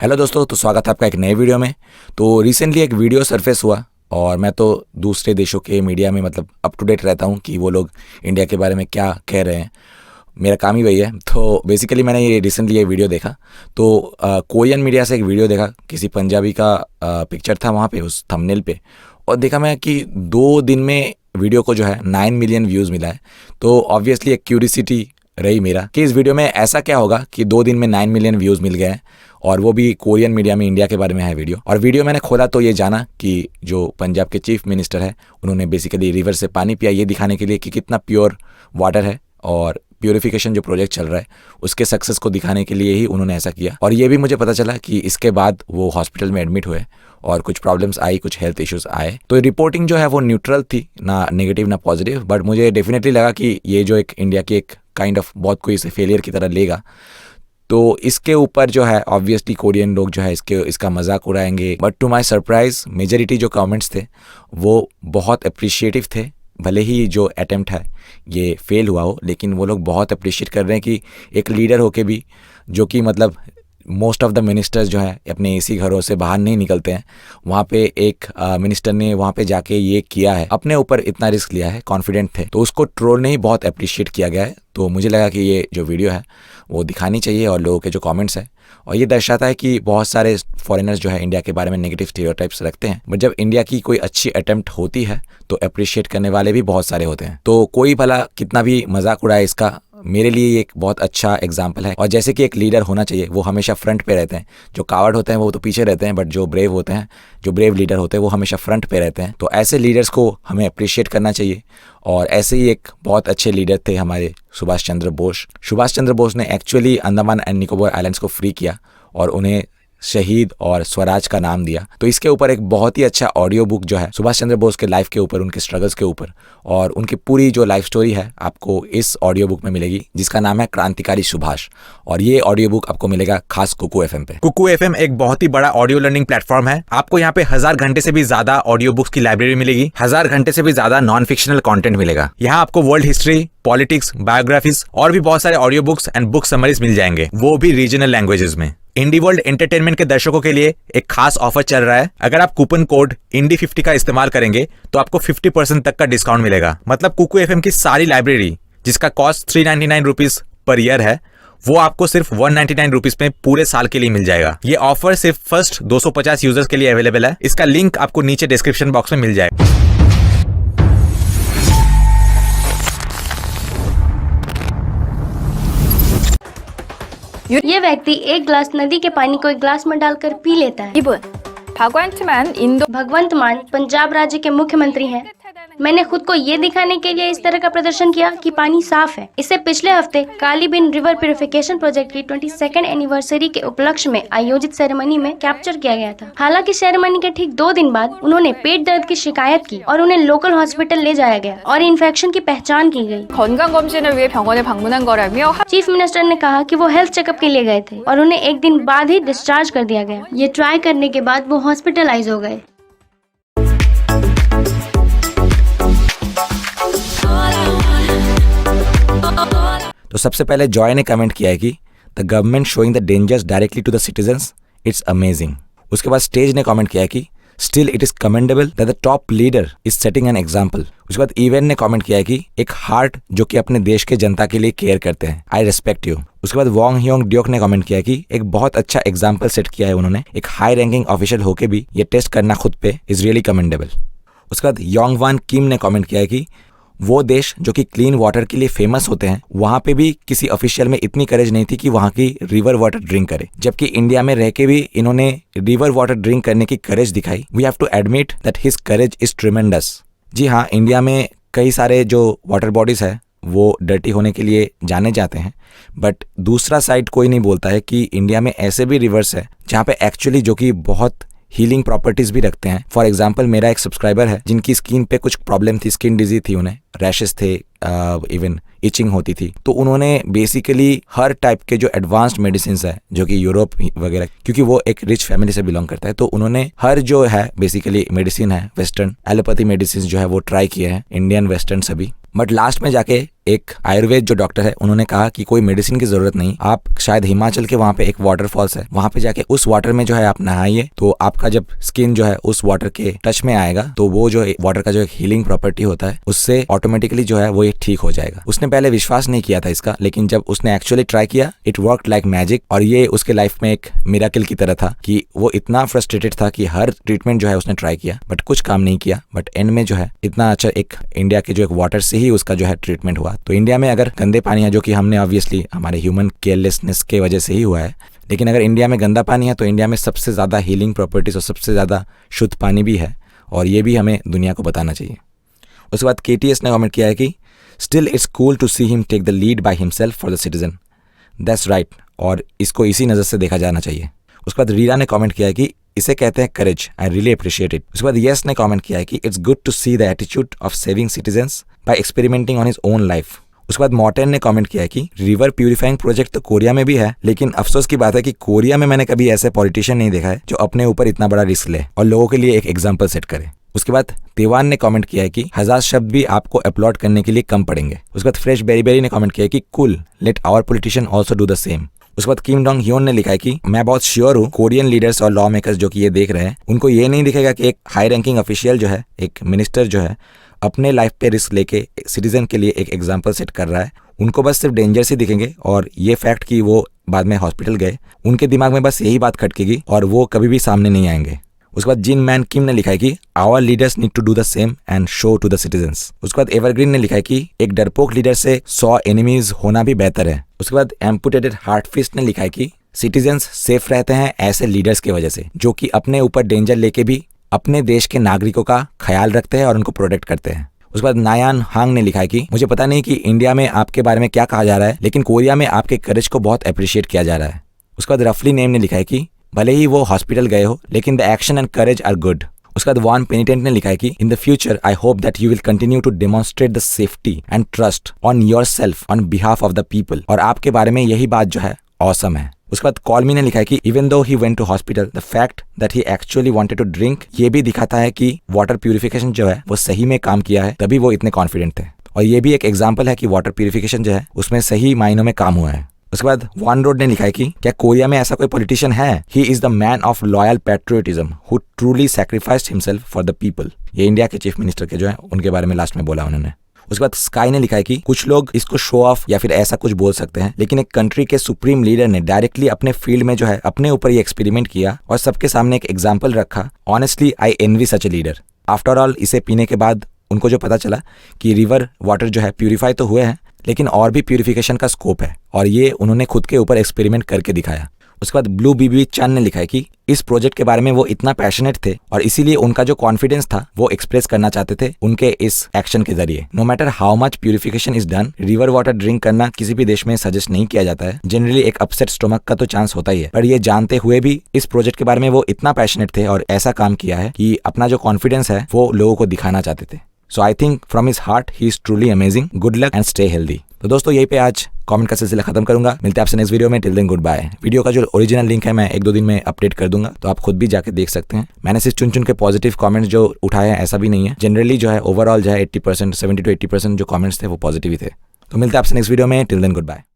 Hello दोस्तों, तो स्वागत है आपका एक नए वीडियो में। तो रिसेंटली एक वीडियो सरफेस हुआ और मैं तो दूसरे देशों के मीडिया में मतलब अप टू डेट रहता हूँ कि वो लोग इंडिया के बारे में क्या कह रहे हैं। मेरा काम ही वही है। तो बेसिकली मैंने ये रिसेंटली ये वीडियो देखा तो कोरियन मीडिया से एक वीडियो देखा, किसी पंजाबी का पिक्चर था वहाँ पे उस थंबनेल पे, और देखा मैं कि 2 दिन में वीडियो को जो है 9 मिलियन व्यूज़ मिला है। तो ऑब्वियसली एक क्यूरियोसिटी रही मेरा कि इस वीडियो में ऐसा क्या होगा कि 2 दिन में 9 मिलियन व्यूज़ मिल गए हैं, और वो भी कोरियन मीडिया में इंडिया के बारे में है वीडियो। और वीडियो मैंने खोला तो ये जाना कि जो पंजाब के चीफ मिनिस्टर है उन्होंने बेसिकली रिवर से पानी पिया, ये दिखाने के लिए कि कितना प्योर वाटर है, और प्योरिफिकेशन जो प्रोजेक्ट चल रहा है उसके सक्सेस को दिखाने के लिए ही उन्होंने ऐसा किया। और ये भी मुझे पता चला कि इसके बाद वो हॉस्पिटल में एडमिट हुए और कुछ प्रॉब्लम्स आई, कुछ हेल्थ इश्यूज आए। तो रिपोर्टिंग जो है वो न्यूट्रल थी, ना नेगेटिव ना पॉजिटिव, बट मुझे डेफिनेटली लगा कि ये जो एक इंडिया की एक काइंड ऑफ बहुत कोई इसे फेलियर की तरह लेगा, तो इसके ऊपर जो है ऑब्वियसली कोरियन लोग जो है इसका मजाक उड़ाएंगे। But to my surprise majority जो कमेंट्स थे वो बहुत अप्रिशिएटिव थे। भले ही जो अटेम्प्ट है ये फेल हुआ हो, लेकिन वो लोग बहुत अप्रिशिएट कर रहे हैं कि एक लीडर होके भी, जो कि मतलब मोस्ट ऑफ द मिनिस्टर्स जो है अपने इसी घरों से बाहर नहीं निकलते हैं, वहाँ पे एक मिनिस्टर ने वहाँ पे जाके ये किया है, अपने ऊपर इतना रिस्क लिया है, कॉन्फिडेंट थे, तो उसको ट्रोल ने ही बहुत अप्रिशिएट किया गया है। तो मुझे लगा कि ये जो वीडियो है वो दिखानी चाहिए, और लोगों के जो कमेंट्स हैं, और ये दर्शाता है कि बहुत सारे फॉरेनर्स जो है इंडिया के बारे में नेगेटिव स्टीरियोटाइप्स रखते हैं, बट जब इंडिया की कोई अच्छी अटेम्प्ट होती है तो अप्रिशिएट करने वाले भी बहुत सारे होते हैं। तो कोई भला कितना भी मजाक उड़ाए, इसका मेरे लिए ये एक बहुत अच्छा एग्जाम्पल है। और जैसे कि एक लीडर होना चाहिए वो हमेशा फ्रंट पे रहते हैं, जो कावर्ड होते हैं वो तो पीछे रहते हैं, बट जो ब्रेव होते हैं, जो ब्रेव लीडर होते हैं वो हमेशा फ्रंट पे रहते हैं। तो ऐसे लीडर्स को हमें अप्रिशिएट करना चाहिए। और ऐसे ही एक बहुत अच्छे लीडर थे हमारे सुभाष चंद्र बोस। सुभाष चंद्र बोस ने actually Andaman and Nicobar islands को फ्री किया और उन्हें शहीद और स्वराज का नाम दिया। तो इसके ऊपर एक बहुत ही अच्छा ऑडियो बुक जो है सुभाष चंद्र बोस के लाइफ के ऊपर, उनके स्ट्रगल्स के ऊपर, और उनकी पूरी जो लाइफ स्टोरी है आपको इस ऑडियो बुक में मिलेगी, जिसका नाम है क्रांतिकारी सुभाष। और ये ऑडियो बुक आपको मिलेगा खास कुकू एफएम पे। कुकू एफएम एक बहुत ही बड़ा ऑडियो लर्निंग प्लेटफॉर्म है। आपको यहाँ पे 1000 घंटे से भी ज्यादा ऑडियो बुक्स की लाइब्रेरी मिलेगी, 1000 घंटे से भी ज्यादा नॉन फिक्शनल कंटेंट मिलेगा। यहाँ आपको वर्ल्ड हिस्ट्री, पॉलिटिक्स, बायोग्राफीज और भी बहुत सारे audio books and book summaries मिल जाएंगे, वो भी रीजनल लैंग्वेजेस में। इंडी वर्ल्ड एंटरटेनमेंट के दर्शकों के लिए एक खास ऑफर चल रहा है। अगर आप कूपन कोड इंडी50 का इस्तेमाल करेंगे तो आपको 50% तक का डिस्काउंट मिलेगा। मतलब कुकू एफएम की सारी लाइब्रेरी, जिसका कॉस्ट 399 रुपीज पर ईयर है, वो आपको सिर्फ 199 रुपीज में पूरे साल के लिए मिल जाएगा। ये ऑफर सिर्फ फर्स्ट 250 यूजर्स के लिए अवेलेबल है। इसका लिंक आपको नीचे डिस्क्रिप्शन बॉक्स में मिल जाएगा। ये व्यक्ति एक गिलास नदी के पानी को एक गिलास में डालकर पी लेता है। भगवंत मान पंजाब राज्य के मुख्यमंत्री हैं। मैंने खुद को ये दिखाने के लिए इस तरह का प्रदर्शन किया कि पानी साफ है। इसे पिछले हफ्ते कालीबिन रिवर प्यूरिफिकेशन प्रोजेक्ट की 22nd एनिवर्सरी के उपलक्ष्य में आयोजित सेरेमनी में कैप्चर किया गया था। हालांकि सेरेमनी के ठीक 2 दिन बाद उन्होंने पेट दर्द की शिकायत की और उन्हें लोकल हॉस्पिटल ले जाया गया और इन्फेक्शन की पहचान की गई। चीफ मिनिस्टर ने कहा कि वो हेल्थ चेकअप के लिए गए थे और उन्हें 1 दिन बाद ही डिस्चार्ज कर दिया गया। ये ट्राई करने के बाद वो हॉस्पिटलाइज हो गए। तो सबसे पहले जॉय ने कमेंट किया है कि the government showing the dangers directly to the citizens, it's amazing. उसके बाद स्टेज ने कमेंट किया है कि still it is commendable that the top leader is setting an example. उसके बाद इवेन ने कमेंट किया है कि एक हार्ट जो कि अपने देश के जनता के लिए केयर करते हैं, आई रेस्पेक्ट यू। उसके बाद वॉन्ग ह्योंग ड्योक ने कमेंट किया है कि एक बहुत अच्छा एग्जाम्पल सेट किया है उन्होंने, एक हाई रैंकिंग ऑफिशियल होके भी ये टेस्ट करना खुद पे इज रियली कमेंडेबल। उसके बाद योंग वान किम ने कमेंट किया है कि वो देश जो कि क्लीन वाटर के लिए फेमस होते हैं, वहां पे भी किसी ऑफिशियल में इतनी करेज नहीं थी कि वहां की रिवर वाटर ड्रिंक करे, जबकि इंडिया में रह के भी इन्होंने रिवर वाटर ड्रिंक करने की करेज दिखाई। We have to admit that his courage is tremendous. जी हाँ, इंडिया में कई सारे जो वाटर बॉडीज है वो डर्टी होने के लिए जाने जाते हैं, बट दूसरा साइड कोई नहीं बोलता है कि इंडिया में ऐसे भी रिवर्स है जहाँ पे एक्चुअली जो कि बहुत हीलिंग प्रॉपर्टीज भी रखते हैं। फॉर एग्जाम्पल मेरा एक सब्सक्राइबर है जिनकी स्किन पे कुछ प्रॉब्लम थी, स्किन डिजीज थी, उन्हें रैशेस थे, इवन इचिंग होती थी। तो उन्होंने बेसिकली हर टाइप के जो एडवांस्ड मेडिसिन है, जो कि यूरोप वगैरह, क्योंकि वो एक रिच फैमिली से बिलोंग करता है, तो उन्होंने हर जो है बेसिकली मेडिसिन है, वेस्टर्न एलोपैथी मेडिसिन जो है वो ट्राई किए हैं, इंडियन वेस्टर्न सभी, बट लास्ट में जाके एक आयुर्वेद जो डॉक्टर है उन्होंने कहा कि कोई मेडिसिन की जरूरत नहीं, आप शायद हिमाचल के वहाँ पे एक वाटरफॉल्स है, वहाँ पे जाके उस वाटर में जो है आप नहाइए, तो आपका जब स्किन जो है उस वाटर के टच में आएगा तो वो जो वाटर का जो एक हीलिंग प्रॉपर्टी होता है उससे ऑटोमेटिकली जो है वो ये ठीक हो जाएगा। उसने पहले विश्वास नहीं किया था इसका, लेकिन जब उसने एक्चुअली ट्राई किया इट वर्कड लाइक मैजिक, और ये उसके लाइफ में एक मिरेकल की तरह था कि वो इतना फ्रस्ट्रेटेड था कि हर ट्रीटमेंट जो है उसने ट्राई किया बट कुछ काम नहीं किया, बट एंड में जो है इतना अच्छा एक इंडिया के जो एक वाटर से ही उसका जो है ट्रीटमेंट हुआ। तो इंडिया में अगर गंदे पानी है, जो कि हमने ऑब्वियसली हमारे ह्यूमन केयरलेसनेस के वजह से ही हुआ है, लेकिन अगर इंडिया में गंदा पानी है तो इंडिया में सबसे ज़्यादा हीलिंग प्रॉपर्टीज और सबसे ज़्यादा शुद्ध पानी भी है, और ये भी हमें दुनिया को बताना चाहिए। उसके बाद KTS ने कमेंट किया है कि still it's cool to see him take the lead by himself for the citizen, that's right, और इसको इसी नज़र से देखा जाना चाहिए। उसके बाद रीरा ने कमेंट किया है कि इसे कहते हैं courage, I really appreciate it. उसके बाद यस ने कमेंट किया है कि it's good to see the attitude of saving citizens by experimenting on his own life. उसके बाद मॉर्टेन ने कमेंट किया है कि रिवर प्यूरिफाइंग प्रोजेक्ट तो कोरिया में भी है, लेकिन अफसोस की बात है कि कोरिया में मैंने कभी ऐसे पॉलिटिशियन नहीं देखा है जो अपने ऊपर इतना बड़ा रिस्क ले और लोगों के लिए एक एग्जाम्पल सेट करे। उसके बाद तेवान ने कमेंट किया है कि 1000 शब्द भी आपको अपलोड करने के लिए कम पड़ेंगे। उसके बाद फ्रेश बेरी बेरी ने कमेंट किया है कि cool, let our politician also do the same. उसके बाद किम डोंग ह्योन ने लिखा है कि मैं बहुत श्योर हूँ कोरियन लीडर्स और लॉ मेकर्स जो कि ये देख रहे हैं उनको ये नहीं दिखेगा कि एक हाई रैंकिंग ऑफिशियल जो है, एक मिनिस्टर जो है, अपने लाइफ पे रिस्क लेके सिटीजन के लिए एक एग्जाम्पल सेट कर रहा है। उनको बस सिर्फ डेंजर से दिखेंगे, और ये फैक्ट कि वो बाद में हॉस्पिटल गए उनके दिमाग में बस यही बात खटकेगी और वो कभी भी सामने नहीं आएंगे। उसके बाद जिन मैन किम ने लिखा है कि our leaders need to do the same and show to the citizens. उसके बाद एवरग्रीन ने लिखा है कि एक डरपोक लीडर से 100 एनिमीज होना भी बेहतर है। उसके बाद एम्पुटेटेड हार्टफिस्ट ने लिखा है कि सिटीजन्स सेफ रहते हैं ऐसे लीडर्स की वजह से जो कि अपने ऊपर डेंजर लेके भी अपने देश के नागरिकों का ख्याल रखते हैं और उनको प्रोटेक्ट करते हैं। उसके बाद नायान हांग ने लिखा है कि मुझे पता नहीं कि इंडिया में आपके बारे में क्या कहा जा रहा है, लेकिन कोरिया में आपके करेज को बहुत अप्रिशिएट किया जा रहा है। उसके बाद रफली नेम ने लिखा है कि भले ही वो हॉस्पिटल गए हो लेकिन the action and courage are good. उसके बाद वन पेनिटेंट ने लिखा है कि in the future I hope that you will continue to demonstrate the safety and trust on your self on behalf of the people, और आपके बारे में यही बात जो है ऑसम है। उसके बाद कॉलमी ने लिखा है कि even though he went to hospital the fact that he actually wanted to drink, ये भी दिखाता है कि वाटर प्यूरिफिकेशन जो है वो सही में काम किया है, तभी वो इतने कॉन्फिडेंट थे, और ये भी एक एग्जाम्पल है कि वाटर प्यूरिफिकेशन जो है उसमें सही मायनों में काम हुआ है। उसके बाद वन रोड ने लिखा है कि क्या कोरिया में ऐसा कोई पॉलिटिशियन है, he is the man of loyal patriotism who truly sacrificed himself for the people. ये इंडिया के चीफ मिनिस्टर के जो है उनके बारे में लास्ट में बोला उन्होंने। उसके बाद स्काई ने लिखा है कि कुछ लोग इसको शो ऑफ या फिर ऐसा कुछ बोल सकते हैं, लेकिन एक कंट्री के सुप्रीम लीडर ने डायरेक्टली अपने फील्ड में जो है अपने ऊपर ये एक्सपेरिमेंट किया और सबके सामने एक एग्जाम्पल रखा। Honestly I envy such a leader. After all इसे पीने के बाद उनको जो पता चला कि रिवर वाटर जो है प्यूरिफाई तो हुए हैं, लेकिन और भी प्यूरिफिकेशन का स्कोप है, और ये उन्होंने खुद के ऊपर एक्सपेरिमेंट करके दिखाया। उसके बाद ब्लू बीबी चांद ने लिखा है कि इस प्रोजेक्ट के बारे में वो इतना पैशनेट थे और इसीलिए उनका जो कॉन्फिडेंस था वो एक्सप्रेस करना चाहते थे उनके इस एक्शन के जरिए। No matter how much purification is done, river water drink करना किसी भी देश में सजेस्ट नहीं किया जाता है। जनरली एक अपसेट स्टोमक का तो चांस होता ही है, पर ये जानते हुए भी इस प्रोजेक्ट के बारे में वो इतना पैशनेट थे और ऐसा काम किया है कि अपना जो कॉन्फिडेंस है वो लोगों को दिखाना चाहते थे। So I think from his heart he is truly amazing. Good luck and stay healthy. तो दोस्तों यहीं पे आज कमेंट का सिलसिला खत्म करूंगा। मिलते हैं आपसे नेक्स्ट वीडियो में। Till then good bye. Video का जो ओरिजिनल लिंक है मैं 1-2 दिन में अपडेट कर दूंगा, तो आप खुद भी जाके देख सकते हैं। मैंने सिर्फ चुन के पॉजिटिव कमेंट्स जो उठाए हैं ऐसा भी नहीं है। जनरली जो है ओवरऑल जो है 80% 70 to 80% जो कमेंट्स थे वो पॉजिटिव ही थे। तो मिलते हैं आपसे नेक्स्ट वीडियो में। Till then good bye.